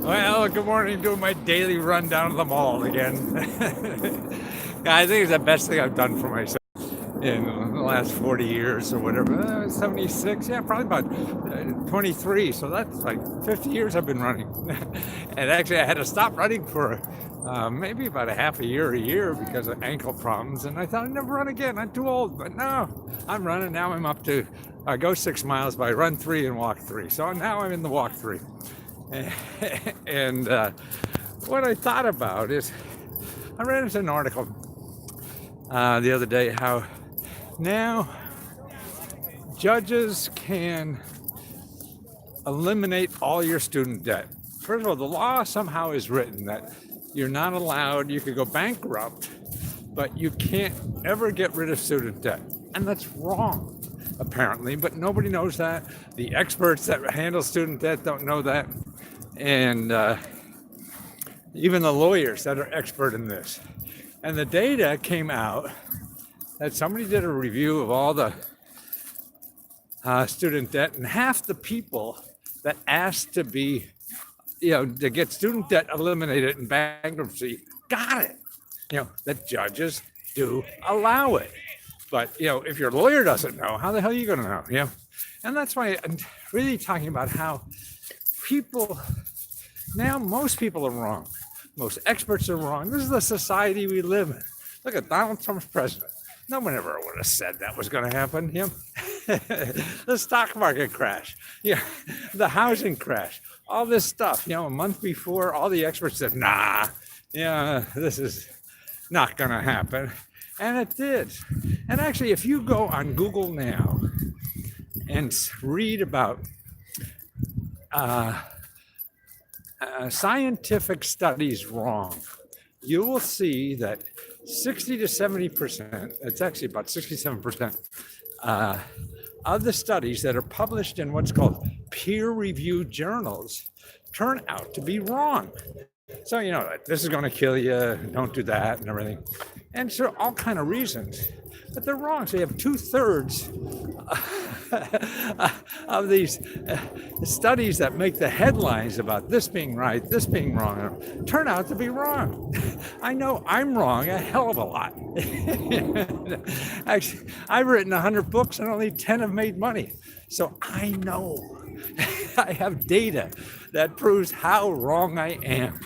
Well, good morning. Doing my daily run down to the mall again. I think it's the best thing I've done for myself in the last 40 years or whatever. 76, yeah, probably about 23. So that's like 50 years I've been running. And actually, I had to stop running for maybe about a year because of ankle problems. And I thought I'd never run again. I'm too old. But no, I'm running. Now I'm up to, I go 6 miles, but I run 3 and walk 3. So now I'm in the walk 3. And what I thought about is, I read into an article the other day how now judges can eliminate all your student debt. First of all, the law somehow is written that you're not allowed, you could go bankrupt, but you can't ever get rid of student debt. And that's wrong, apparently, but nobody knows that. The experts that handle student debt don't know that. And even the lawyers that are expert in this. And the data came out that somebody did a review of all the student debt, and half the people that asked to be, to get student debt eliminated in bankruptcy got it. That judges do allow it. But, if your lawyer doesn't know, how the hell are you going to know? And that's why I'm really talking about how most people are wrong. Most experts are wrong. This is the society we live in. Look at Donald Trump's president. No one ever would have said that was going to happen. The stock market crash. The housing crash. All this stuff. A month before, all the experts said, this is not going to happen. And it did. And actually, if you go on Google now and read about scientific studies wrong, you will see that 60 to 70%, it's actually about 67%, of the studies that are published in what's called peer-reviewed journals turn out to be wrong. So, this is going to kill you, don't do that, and everything. And so all kind of reasons. But they're wrong. So you have 2/3 of these studies that make the headlines about this being right, this being wrong, turn out to be wrong. I know I'm wrong a hell of a lot. Actually, I've written 100 books and only 10 have made money. So I know. I have data that proves how wrong I am.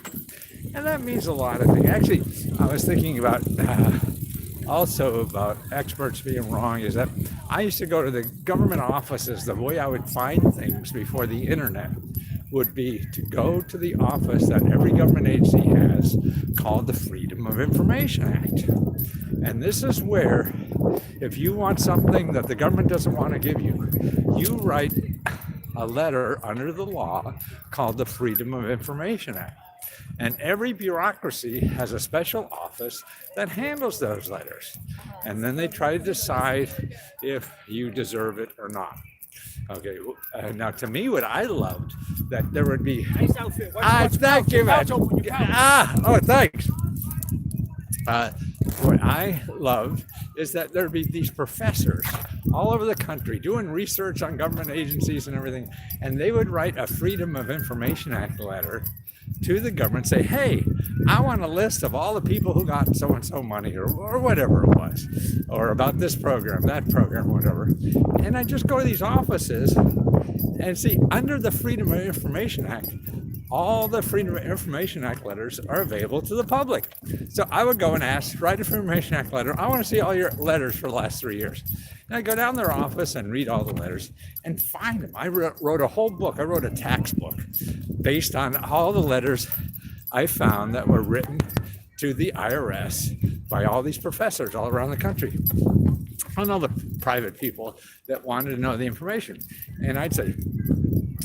And that means a lot of things. Actually, I was thinking about also about experts being wrong is that I used to go to the government offices. The way I would find things before the internet would be to go to the office that every government agency has called the Freedom of Information Act. And this is where, if you want something that the government doesn't want to give you, you write a letter under the law called the Freedom of Information Act. And every bureaucracy has a special office that handles those letters. And then they try to decide if you deserve it or not. Okay, now to me, what I loved, that there would be... Nice outfit. Thank you, man. Thanks. What I loved is that there'd be these professors all over the country doing research on government agencies and everything, and they would write a Freedom of Information Act letter to the government, say, hey, I want a list of all the people who got so-and-so money or whatever it was, or about this program, that program, whatever. And I just go to these offices and see, under the Freedom of Information Act, all the Freedom of Information Act letters are available to the public. So I would go and ask, write a Freedom of Information Act letter. I want to see all your letters for the last 3 years. And I go down their office and read all the letters and find them. I wrote a whole book. I wrote a tax book based on all the letters I found that were written to the IRS by all these professors all around the country, and all the private people that wanted to know the information. And I'd say,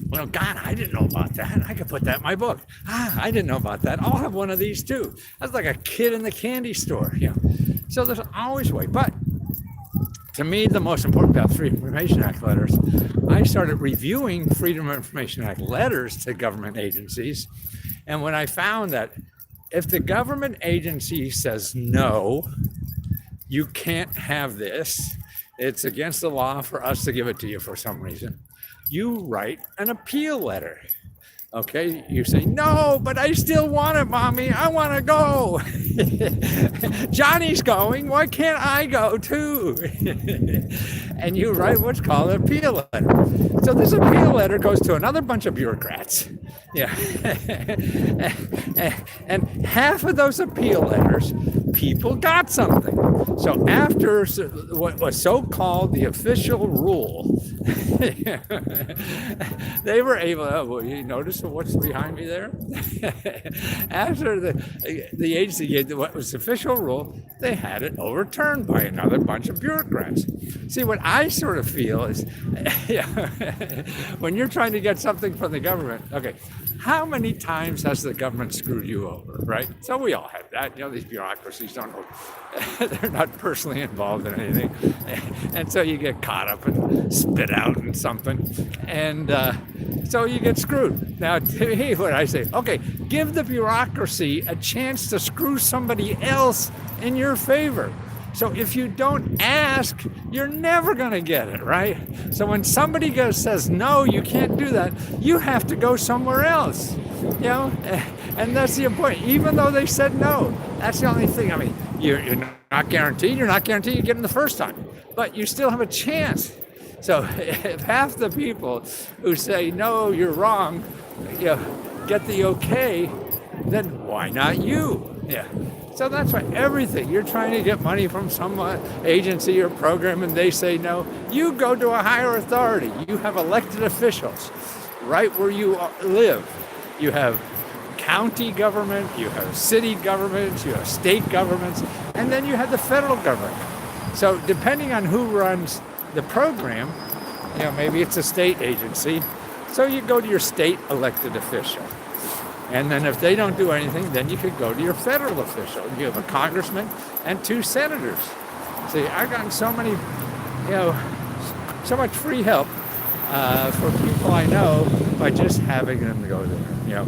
well, God, I didn't know about that. I could put that in my book. I didn't know about that. I'll have one of these too. That's like a kid in the candy store. So there's always a way. But to me, the most important about Freedom of Information Act letters, I started reviewing Freedom of Information Act letters to government agencies. And when I found that if the government agency says, no, you can't have this, it's against the law for us to give it to you for some reason, you write an appeal letter. Okay, you say, no, but I still want it, Mommy. I want to go. Johnny's going. Why can't I go too? And you write what's called an appeal letter. So this appeal letter goes to another bunch of bureaucrats. Yeah. And half of those appeal letters, people got something. So after what was so-called the official rule, they were able, well, you notice what's behind me there? After the agency gave what was official rule, they had it overturned by another bunch of bureaucrats. See, what I sort of feel is, when you're trying to get something from the government, okay, how many times has the government screwed you over, right? So we all have that. These bureaucracies don't know, they're not personally involved in anything. And so you get caught up and spit out in something. And so you get screwed. Now, to me, what I say, okay, give the bureaucracy a chance to screw somebody else in your favor. So if you don't ask, you're never going to get it, right? So when somebody says, no, you can't do that, you have to go somewhere else, and that's the point. Even though they said no, that's the only thing. I mean, you're not guaranteed you get them the first time, but you still have a chance. So if half the people who say, no, you're wrong, get the okay, then why not you? Yeah. So that's why everything, you're trying to get money from some agency or program and they say no, you go to a higher authority. You have elected officials right where you live. You have county government, you have city governments, you have state governments, and then you have the federal government. So depending on who runs the program, maybe it's a state agency, so you go to your state elected official. And then if they don't do anything, then you could go to your federal official. You have a congressman and 2 senators. See, I've gotten so many, so much free help for people I know by just having them go there,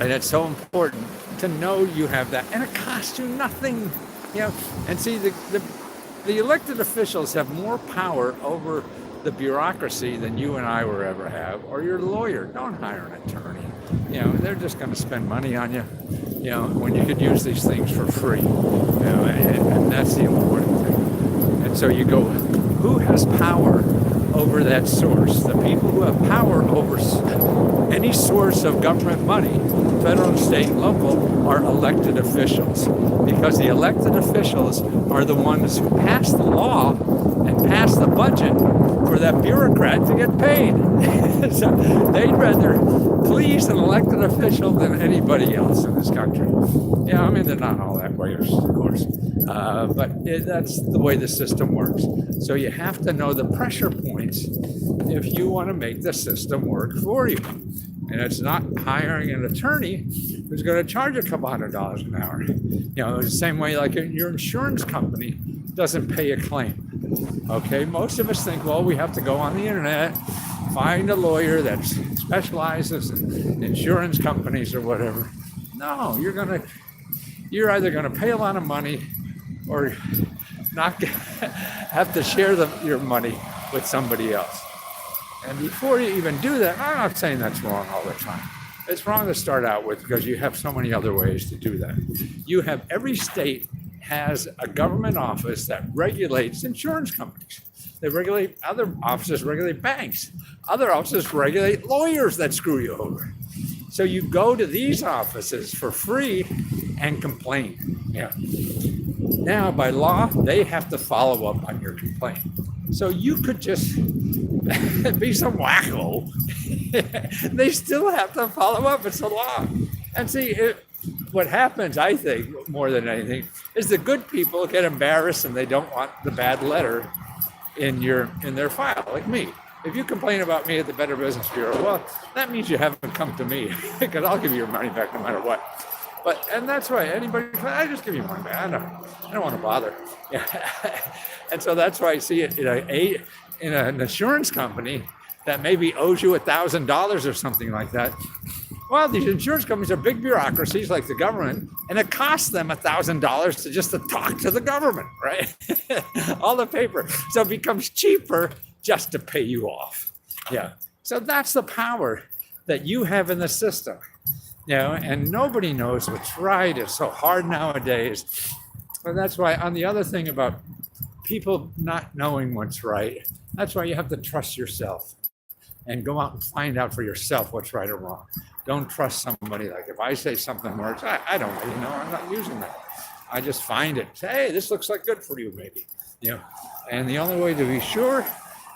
and it's so important to know you have that. And it costs you nothing, And see, the elected officials have more power over the bureaucracy than you and I will ever have, or your lawyer. Don't hire an attorney. They're just going to spend money on you, when you could use these things for free. And that's the important thing. And so you go, who has power over that source? The people who have power over any source of government money, federal, state, and local, are elected officials. Because the elected officials are the ones who pass the law and pass the budget for that bureaucrat to get paid. So they'd rather please an elected official than anybody else in this country. I mean, they're not all that way, of course, but that's the way the system works. So you have to know the pressure points if you want to make the system work for you. And it's not hiring an attorney who's going to charge a couple $100 an hour. The same way like your insurance company doesn't pay a claim. Okay, most of us think, well, we have to go on the internet, find a lawyer that specializes in insurance companies or whatever. No, you're either going to pay a lot of money or not have to share your money with somebody else. And before you even do that, I'm not saying that's wrong all the time. It's wrong to start out with because you have so many other ways to do that. Every state has a government office that regulates insurance companies. Other offices regulate banks. Other offices regulate lawyers that screw you over. So you go to these offices for free and complain. Now, by law, they have to follow up on your complaint. So you could just be some wacko. They still have to follow up. It's the law. And see, what happens, I think, more than anything, is the good people get embarrassed and they don't want the bad letter in their file, like me. If you complain about me at the Better Business Bureau, well, that means you haven't come to me, because I'll give you your money back no matter what. And that's why I just give you money back. I don't want to bother. And so that's why I see it in an insurance company that maybe owes you $1,000 or something like that. Well, these insurance companies are big bureaucracies like the government, and it costs them $1,000 just to talk to the government, right? All the paper. So it becomes cheaper just to pay you off. So that's the power that you have in the system. And nobody knows what's right. It's so hard nowadays. And that's why, on the other thing about people not knowing what's right, that's why you have to trust yourself and go out and find out for yourself what's right or wrong. Don't trust somebody. Like, if I say something works, I don't really know. I'm not using that. I just find it. Say, hey, this looks like good for you, maybe. And the only way to be sure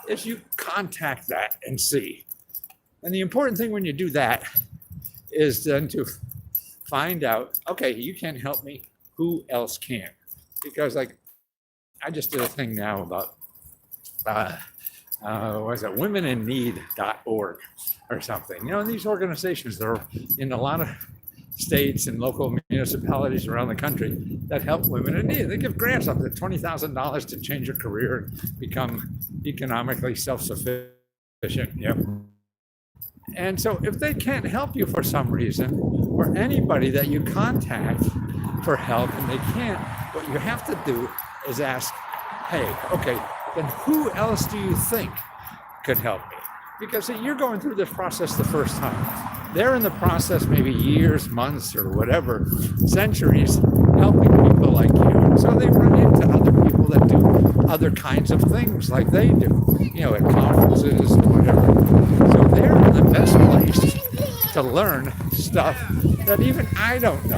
is you contact that and see. And the important thing when you do that is then to find out, okay, you can't help me. Who else can? Because, like, I just did a thing now about womeninneed.org or something. These organizations that are in a lot of states and local municipalities around the country that help women in need. They give grants up to $20,000 to change your career and become economically self-sufficient. And so if they can't help you for some reason, or anybody that you contact for help and they can't, what you have to do is ask, hey, okay, then who else do you think could help me? Because you're going through this process the first time. They're in the process maybe years, months, or whatever, centuries, helping people like you. So they run into other people that do other kinds of things like they do, at conferences or whatever. So they're in the best place to learn stuff that even I don't know.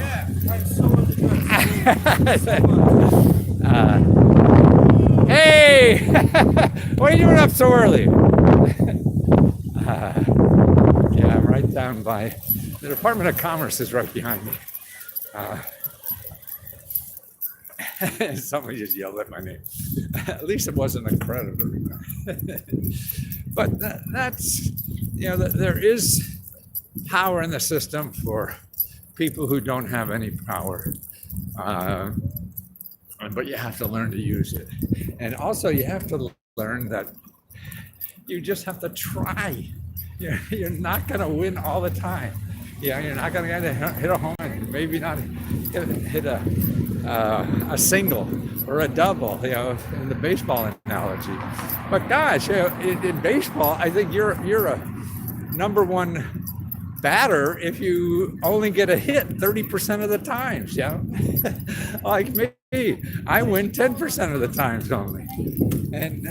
Hey, what are you doing up so early? Yeah, I'm right down by the Department of Commerce is right behind me. Somebody just yelled at my name. At least it wasn't a creditor. But that's, there is power in the system for people who don't have any power. But you have to learn to use it. And also you have to learn that you just have to try. You're not going to win all the time. You're not going to hit a home run, maybe not hit a single or a double, in the baseball analogy. But gosh, in baseball, I think you're a number one batter if you only get a hit 30% of the times. Like me, I win 10% of the times only. And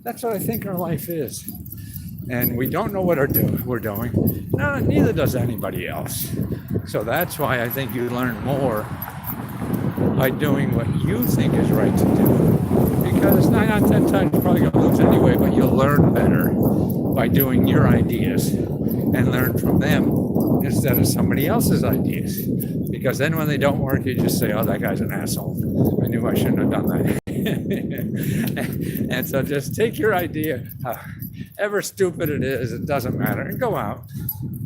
that's what I think our life is. And we don't know what we're doing. No, neither does anybody else. So that's why I think you learn more by doing what you think is right to do. Because 9 out of 10 times you're probably going to lose anyway, but you'll learn better by doing your ideas and learn from them instead of somebody else's ideas. Because then when they don't work, you just say, oh, that guy's an asshole. I knew I shouldn't have done that. And so just take your idea, however stupid it is, it doesn't matter, and go out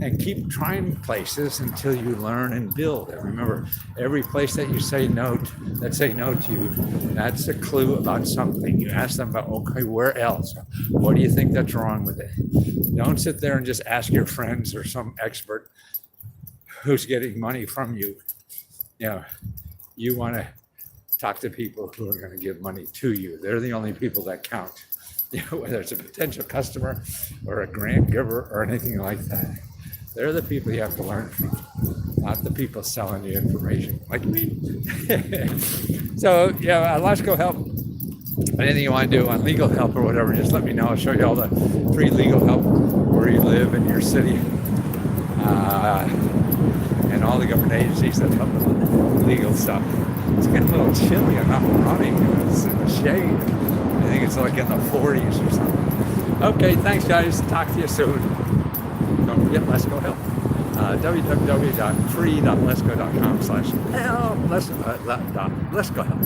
and keep trying places until you learn and build. And remember, every place that you say no to you, that's a clue about something. You ask them about, okay, where else? What do you think that's wrong with it? Don't sit there and just ask your friends or some expert who's getting money from you. You want to talk to people who are going to give money to you. They're the only people that count. Whether it's a potential customer or a grant giver or anything like that. They're the people you have to learn from, not the people selling you information like me. So, Lesko help. Anything you want to do on legal help or whatever, just let me know. I'll show you all the free legal help where you live in your city. And all the government agencies that help with legal stuff. It's getting a little chilly. I'm not running. It's in the shade. I think it's like in the 40s or something. Okay, thanks guys. Talk to you soon. Don't forget Lesko Help. www.free.lesko.com/help. Lesko Help. /Lesko Help.